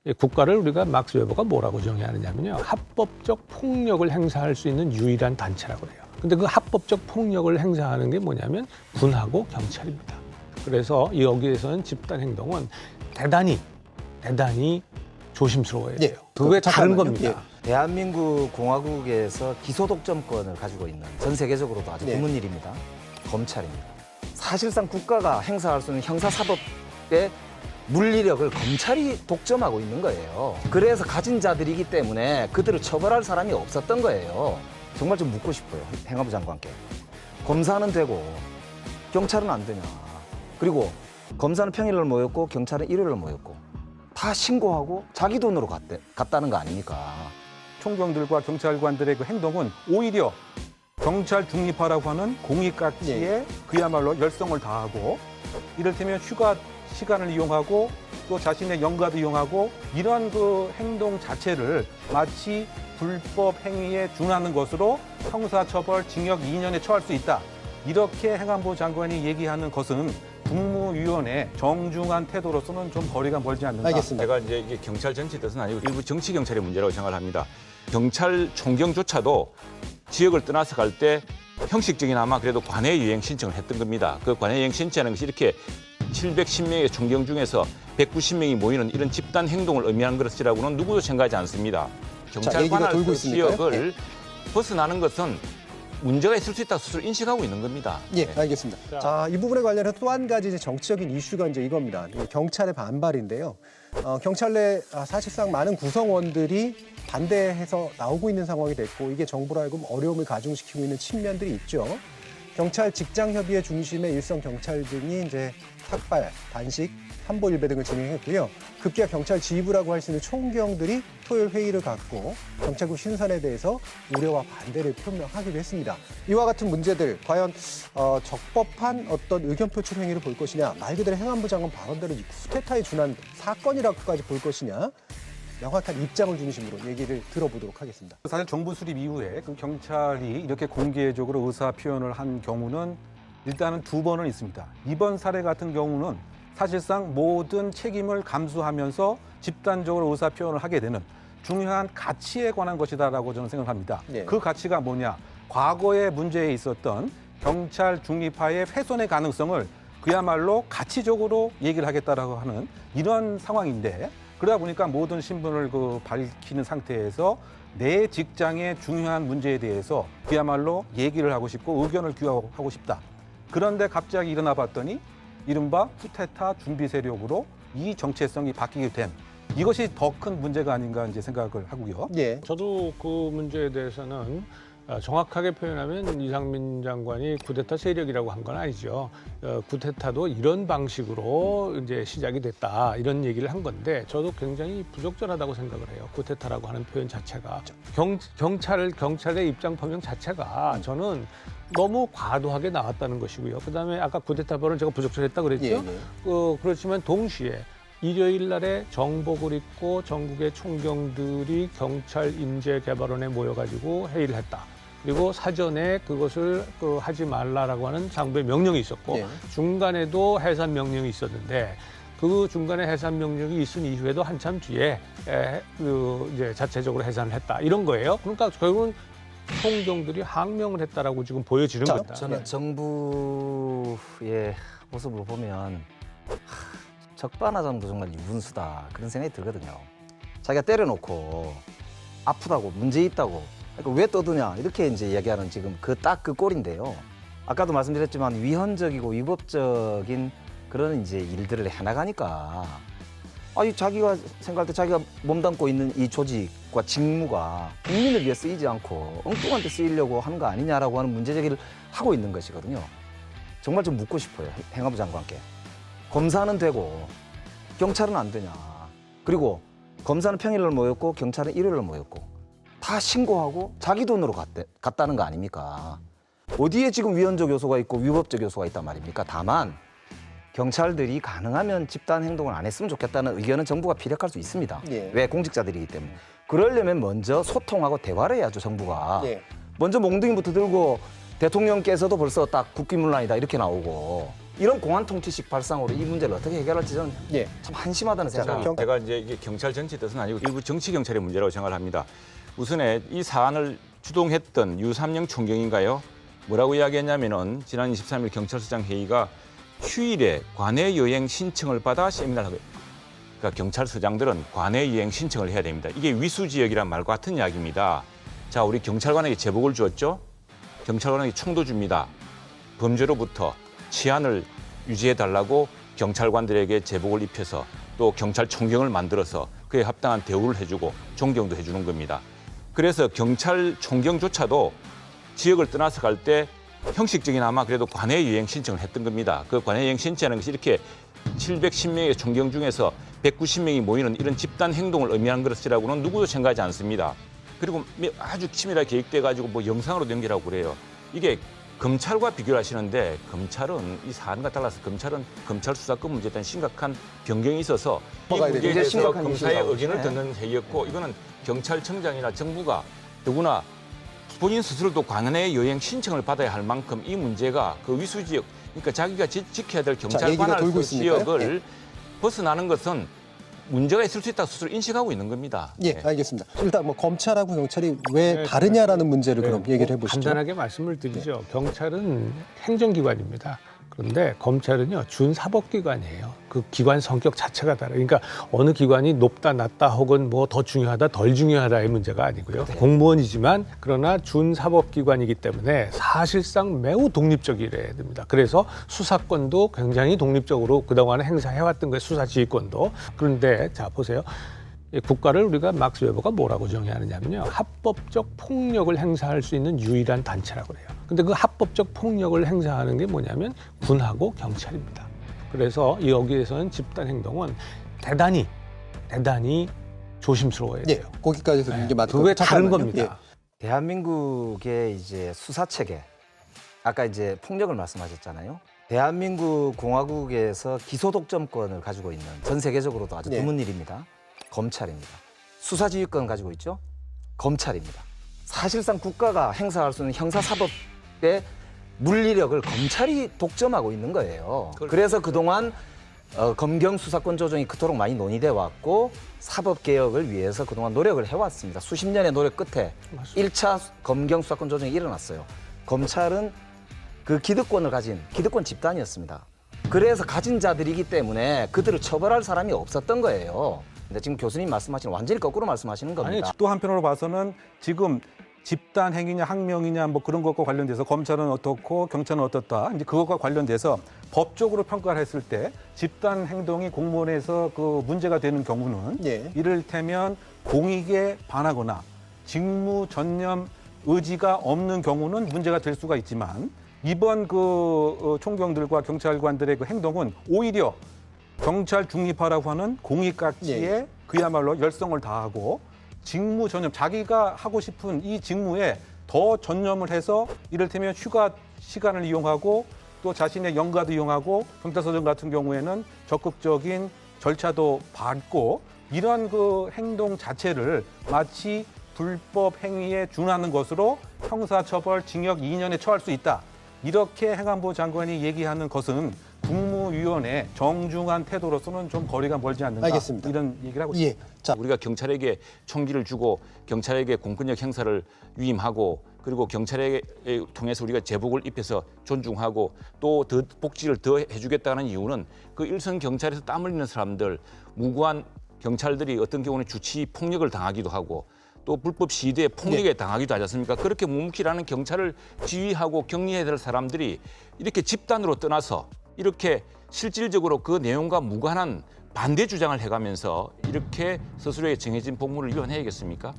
이 국가를 우리가 막스 웨버가 뭐라고 정의하느냐면요. 합법적 폭력을 행사할 수 있는 유일한 단체라고 그래요. 근데 그 합법적 폭력을 행사하는 게 뭐냐면 군하고 경찰입니다. 그래서 여기에서는 집단 행동은 대단히 조심스러워야 돼요. 그게 다른 겁니다. 대한민국 공화국에서 기소 독점권을 가지고 있는 전 세계적으로도 아주 네. 드문 일입니다. 검찰입니다. 사실상 국가가 행사할 수 있는 형사사법의 물리력을 검찰이 독점하고 있는 거예요. 그래서 가진 자들이기 때문에 그들을 처벌할 사람이 없었던 거예요. 정말 좀 묻고 싶어요. 행안부 장관께. 검사는 되고 경찰은 안 되냐. 그리고 검사는 평일날 모였고 경찰은 일요일날 모였고 다 신고하고 자기 돈으로 갔다는 거 아닙니까? 총경들과 경찰관들의 그 행동은 오히려 경찰 중립화라고 하는 공익가치에 그야말로 열성을 다하고 이를테면 휴가 시간을 이용하고 또 자신의 연가도 이용하고 이런 그 행동 자체를 마치 불법 행위에 준하는 것으로 형사처벌 징역 2년에 처할 수 있다. 이렇게 행안부 장관이 얘기하는 것은 국무위원회 정중한 태도로서는 좀 거리가 멀지 않는가. 알겠습니다. 제가 이제 이게 경찰 전체 뜻은 아니고 일부 정치 경찰의 문제라고 생각을 합니다. 경찰 총경조차도 지역을 떠나서 갈 때 형식적인 아마 그래도 관내 유행 신청을 했던 겁니다. 그 관내 유행 신청하는 것이 이렇게 710명의 총경 중에서 190명이 모이는 이런 집단 행동을 의미하는 것이라고는 누구도 생각하지 않습니다. 경찰 얘기가 관할 돌고 그 있으니까요. 지역을 벗어나는 것은 문제가 있을 수 있다고 스스로 인식하고 있는 겁니다. 예, 알겠습니다. 자, 이 부분에 관련해서 또 한 가지 이제 정치적인 이슈가 이제 이겁니다. 경찰의 반발인데요. 경찰 내 사실상 많은 구성원들이 반대해서 나오고 있는 상황이 됐고 이게 정부로 하여금 어려움을 가중시키고 있는 측면들이 있죠. 경찰 직장협의회 중심의 일선 경찰들이 이제 삭발, 단식, 한보 일배 등을 진행했고요. 급기야 경찰 지휘부라고 할 수 있는 총경들이 토요일 회의를 갖고 경찰국 신설에 대해서 우려와 반대를 표명하기로 했습니다. 이와 같은 문제들 과연 적법한 어떤 의견 표출 행위를 볼 것이냐, 말 그대로 행안부 장관 발언대로 쿠데타에 준한 사건이라고까지 볼 것이냐, 명확한 입장을 중심으로 얘기를 들어보도록 하겠습니다. 사실 정부 수립 이후에 그 경찰이 이렇게 공개적으로 의사 표현을 한 경우는 일단은 2번은 있습니다. 이번 사례 같은 경우는 사실상 모든 책임을 감수하면서 집단적으로 의사 표현을 하게 되는 중요한 가치에 관한 것이다라고 저는 생각합니다. 네. 그 가치가 뭐냐? 과거의 문제에 있었던 경찰 중립화의 훼손의 가능성을 그야말로 가치적으로 얘기를 하겠다라고 하는 이런 상황인데 그러다 보니까 모든 신분을 밝히는 상태에서 내 직장의 중요한 문제에 대해서 그야말로 얘기를 하고 싶고 의견을 규하고 싶다. 그런데 갑자기 일어나 봤더니 이른바 쿠데타 준비 세력으로 이 정체성이 바뀌게 된 이것이 더 큰 문제가 아닌가 이제 생각을 하고요. 예. 저도 그 문제에 대해서는 정확하게 표현하면 이상민 장관이 쿠데타 세력이라고 한 건 아니죠. 쿠데타도 이런 방식으로 이제 시작이 됐다 이런 얘기를 한 건데 저도 굉장히 부적절하다고 생각을 해요. 쿠데타라고 하는 표현 자체가 경찰의 입장 표명 자체가 저는 너무 과도하게 나왔다는 것이고요. 그다음에 아까 쿠데타 발언 제가 부적절했다 그랬죠. 예, 예. 그렇지만 동시에 일요일 날에 정복을 입고 전국의 총경들이 경찰 인재개발원에 모여가지고 회의를 했다. 그리고 사전에 그것을 하지 말라라고 하는 장부의 명령이 있었고 네. 중간에도 해산 명령이 있었는데 그 중간에 해산 명령이 있은 이후에도 한참 뒤에 이제 자체적으로 해산을 했다. 이런 거예요. 그러니까 결국은 총경들이 항명을 했다라고 지금 보여지는 겁니다. 저는 정부의 모습을 보면 적반하장도 정말 유분수다 그런 생각이 들거든요. 자기가 때려놓고 아프다고 문제 있다고 그러니까 왜 떠드냐 이렇게 이제 얘기하는 지금 딱 그 꼴인데요. 아까도 말씀드렸지만 위헌적이고 위법적인 그런 이제 일들을 해나가니까 아니 자기가 생각할 때 자기가 몸담고 있는 이 조직과 직무가 국민을 위해 쓰이지 않고 엉뚱한 데 쓰이려고 하는 거 아니냐라고 하는 문제 제기를 하고 있는 것이거든요. 정말 좀 묻고 싶어요. 행안부 장관께. 검사는 되고 경찰은 안 되냐. 그리고 검사는 평일날 모였고 경찰은 일요일날 모였고 다 신고하고 자기 돈으로 갔다는 거 아닙니까? 어디에 지금 위헌적 요소가 있고 위법적 요소가 있단 말입니까? 다만 경찰들이 가능하면 집단 행동을 안 했으면 좋겠다는 의견은 정부가 피력할 수 있습니다. 예. 왜? 공직자들이기 때문에. 그러려면 먼저 소통하고 대화를 해야죠, 정부가. 예. 먼저 몽둥이부터 들고 대통령께서도 벌써 딱 국기문란이다 이렇게 나오고 이런 공안 통치식 발상으로 이 문제를 어떻게 해결할지 저는 예. 참 한심하다는 생각이 경- 제가 이제 이게 경찰 전체 뜻은 아니고 일부 정치 경찰의 문제라고 생각을 합니다. 우선에 이 사안을 주동했던 유삼영 총경인가요? 뭐라고 이야기했냐면은 지난 23일 경찰서장 회의가 휴일에 관내 여행 신청을 받아 세미나를 하고, 그러니까 경찰서장들은 관내 여행 신청을 해야 됩니다. 이게 위수 지역이란 말과 같은 이야기입니다. 자, 우리 경찰관에게 제복을 주었죠? 경찰관에게 총도 줍니다. 범죄로부터 치안을 유지해 달라고 경찰관들에게 제복을 입혀서 또 경찰총경을 만들어서 그에 합당한 대우를 해주고 존경도 해주는 겁니다. 그래서 경찰총경조차도 지역을 떠나서 갈 때 형식적이나마 그래도 관내 여행 신청을 했던 겁니다. 그 관내 여행 신청하는 것이 이렇게 710명의 총경 중에서 190명이 모이는 이런 집단 행동을 의미하는 것이라고는 누구도 생각하지 않습니다. 그리고 아주 치밀하게 계획돼 가지고 뭐 영상으로 연결하고 그래요. 이게 검찰과 비교를 하시는데 검찰은 이 사안과 달라서 검찰은 검찰 수사권 문제에 대한 심각한 변경이 있어서 이 먹어야 문제에 되죠. 대해서 심각한 검사의 이슈라고. 의견을 네. 듣는 회의였고 이거는 경찰청장이나 정부가 더구나 본인 스스로도 관내 여행 신청을 받아야 할 만큼 이 문제가 그 위수 지역, 그러니까 자기가 지켜야 될 경찰 얘기가 관할 돌고 있으니까요. 지역을 벗어나는 것은 문제가 있을 수 있다고 스스로 인식하고 있는 겁니다. 예, 네. 알겠습니다. 일단 뭐 검찰하고 경찰이 왜 네, 다르냐라는 문제를 그럼 네, 얘기를 해보시죠. 간단하게 말씀을 드리죠. 경찰은 행정기관입니다. 그런데 검찰은요 준사법기관이에요. 그 기관 성격 자체가 달라요. 그러니까 어느 기관이 높다 낮다 혹은 뭐 더 중요하다 덜 중요하다의 문제가 아니고요. 공무원이지만 그러나 준사법기관이기 때문에 사실상 매우 독립적이래야 됩니다. 그래서 수사권도 굉장히 독립적으로 그동안 행사해왔던 거예요. 수사지휘권도. 그런데 자 보세요. 이 국가를 우리가 막스 웨버가 뭐라고 정의하느냐면요. 합법적 폭력을 행사할 수 있는 유일한 단체라고 그래요. 근데 그 합법적 폭력을 행사하는 게 뭐냐면 군하고 경찰입니다. 그래서 여기에서는 집단 행동은 대단히 조심스러워야 예, 돼요. 거기까지 듣는 게 맞고 그게 다른 겁니다. 대한민국의 이제 수사 체계, 아까 이제 폭력을 말씀하셨잖아요. 대한민국 공화국에서 기소 독점권을 가지고 있는 전 세계적으로도 아주 네. 드문 일입니다. 검찰입니다. 수사지휘권 가지고 있죠. 검찰입니다. 사실상 국가가 행사할 수 있는 형사사법의 물리력을 검찰이 독점하고 있는 거예요. 그래서 그동안 검경 수사권 조정이 그토록 많이 논의돼 왔고 사법 개혁을 위해서 그동안 노력을 해왔습니다. 수십 년의 노력 끝에 맞습니다. 1차 검경 수사권 조정이 일어났어요. 검찰은 그 기득권을 가진 기득권 집단이었습니다. 그래서 가진 자들이기 때문에 그들을 처벌할 사람이 없었던 거예요. 근데 지금 교수님 말씀하시는 완전히 거꾸로 말씀하시는 겁니다. 또 한편으로 봐서는 지금 집단 행위냐 항명이냐 뭐 그런 것과 관련돼서 검찰은 어떻고 경찰은 어떻다. 이제 그것과 관련돼서 법적으로 평가를 했을 때 집단 행동이 공무원에서 그 문제가 되는 경우는 예. 이를테면 공익에 반하거나 직무 전념 의지가 없는 경우는 문제가 될 수가 있지만 이번 그 총경들과 경찰관들의 그 행동은 오히려 경찰 중립화라고 하는 공익각지에 예. 그야말로 열성을 다하고 직무 전념, 자기가 하고 싶은 이 직무에 더 전념을 해서 이를테면 휴가 시간을 이용하고 또 자신의 연가도 이용하고 경찰서장 같은 경우에는 적극적인 절차도 밟고 이런 그 행동 자체를 마치 불법 행위에 준하는 것으로 형사처벌 징역 2년에 처할 수 있다. 이렇게 행안부 장관이 얘기하는 것은 국무위원회 정중한 태도로서는 좀 거리가 멀지 않는가. 알겠습니다. 이런 얘기를 하고 있습니다. 예, 자, 우리가 경찰에게 총기를 주고 경찰에게 공권력 행사를 위임하고 그리고 경찰에 통해서 우리가 제복을 입혀서 존중하고 또 더 복지를 더 해주겠다는 이유는 그 일선 경찰에서 땀 흘리는 사람들, 무고한 경찰들이 어떤 경우는 주치 폭력을 당하기도 하고 또 불법 시위대에 폭력에 당하기도 하지 않습니까? 그렇게 묵묵히라는 경찰을 지휘하고 격리해야 될 사람들이 이렇게 집단으로 떠나서 이렇게 실질적으로 그 내용과 무관한 반대 주장을 해가면서 이렇게 스스로의 정해진 복무를 위반해야겠습니까?